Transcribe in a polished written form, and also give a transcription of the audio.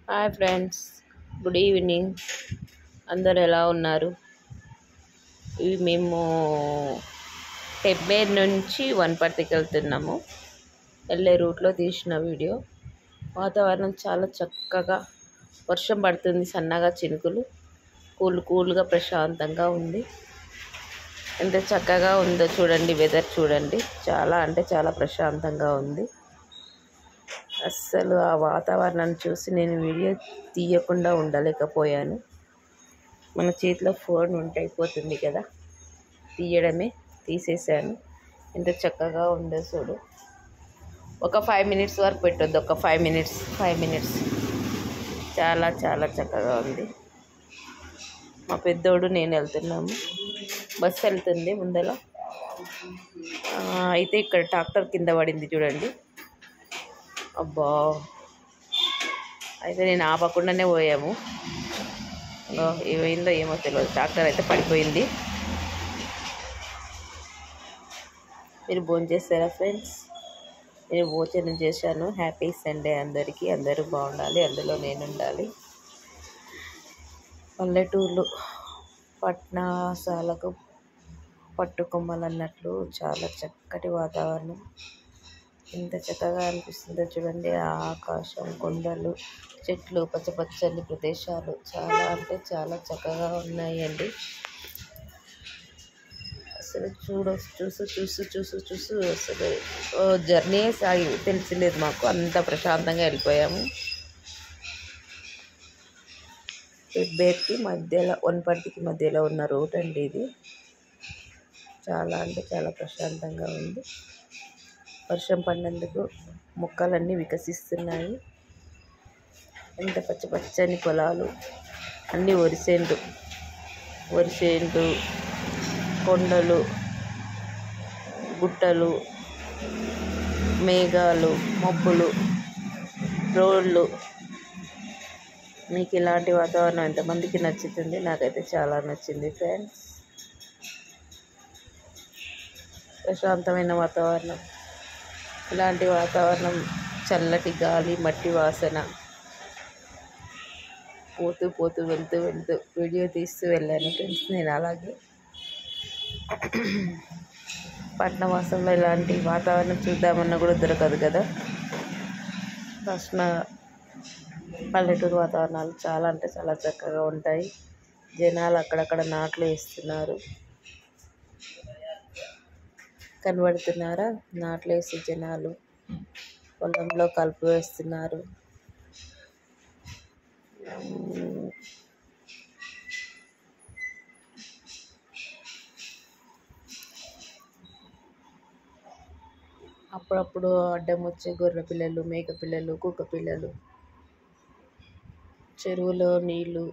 Hi friends, good evening. అందరు ఎలా ఉన్నారు? ఇవి మేము టెబ్బేర్ నుంచి వనపర్తికి వెళ్తున్నాము. వెళ్ళే రూట్లో తీసిన వీడియో. వాతావరణం చాలా చక్కగా, వర్షం పడుతుంది, సన్నగా చినుకులు, కూల్గా ప్రశాంతంగా ఉంది. ఎంత చక్కగా ఉందో చూడండి, వెదర్ చూడండి. చాలా అంటే చాలా ప్రశాంతంగా ఉంది. అస్సలు ఆ వాతావరణాన్ని చూసి నేను వీడియో తీయకుండా ఉండలేకపోయాను. మన చేతిలో ఫోన్ ఉంటే అయిపోతుంది కదా, తీసేసాను. ఎంత చక్కగా ఉందో చూడు. ఒక 5 మినిట్స్ వరకు పెట్టొద్దు, ఒక 5 మినిట్స్. చాలా చాలా చక్కగా ఉంది. మా పెద్దోడు నేను వెళ్తున్నాము. బస్సు వెళ్తుంది ముందర. అయితే ఇక్కడ ట్రాక్టర్ కింద పడింది చూడండి. అబ్బా, అయితే నేను ఆపకుండానే పోయాము. ఏమైందో ఏమో తెలియదు, ట్రాక్టర్ అయితే పడిపోయింది. మీరు భోజనం చేస్తారా ఫ్రెండ్స్? నేను భోజనం చేశాను. హ్యాపీ సండే అందరికీ. అందరూ బాగుండాలి, అందులో నేను ఉండాలి. పల్లెటూర్లు పట్టణాలకు పట్టుకొమ్మలన్నట్లు చాలా చక్కటి వాతావరణం. ఎంత చక్కగా అనిపిస్తుందో చూడండి. ఆకాశం, కొండలు, చెట్లు, పచ్చని ప్రదేశాలు చాలా అంటే చాలా చక్కగా ఉన్నాయండి. అసలు చూసు అసలు జర్నీ సాగి తెలిసిలేదు మాకు. అంత ప్రశాంతంగా వెళ్ళిపోయాము. పెబ్బేర్కి మధ్యలో, వనపర్తికి మధ్యలో ఉన్న రోడ్ అండి ఇది. చాలా అంటే చాలా ప్రశాంతంగా ఉంది. వర్షం పడినందుకు మొక్కలన్నీ వికసిస్తున్నాయి. ఎంత పచ్చని పొలాలు, అన్నీ వరిసేండ్లు, కొండలు, గుట్టలు, మేఘాలు, మబ్బులు, రోడ్లు. మీకు ఇలాంటి వాతావరణం ఎంతమందికి నచ్చుతుంది? నాకైతే చాలా నచ్చింది ఫ్రెండ్స్. ప్రశాంతమైన వాతావరణం. ఇలాంటి వాతావరణం, చల్లటి గాలి, మట్టి వాసన. పోతూ వెళ్తూ వీడియో తీస్తూ వెళ్ళాను ఫ్రెండ్స్. నేను అలాగే పట్టణవాసంలో ఇలాంటి వాతావరణం చూద్దామన్నా కూడా దొరకదు కదా. పల్లెటూరు వాతావరణాలు చాలా అంటే చాలా చక్కగా ఉంటాయి. జనాలు అక్కడక్కడ నాట్లు వేస్తున్నారు, కనబడుతున్నారా? నాట్లు వేసి జనాలు పొలంలో కలుపు వేస్తున్నారు. అప్పుడప్పుడు అడ్డం వచ్చే గొర్రె పిల్లలు, మేక పిల్లలు, కుక్క పిల్లలు, చెరువులో నీళ్ళు,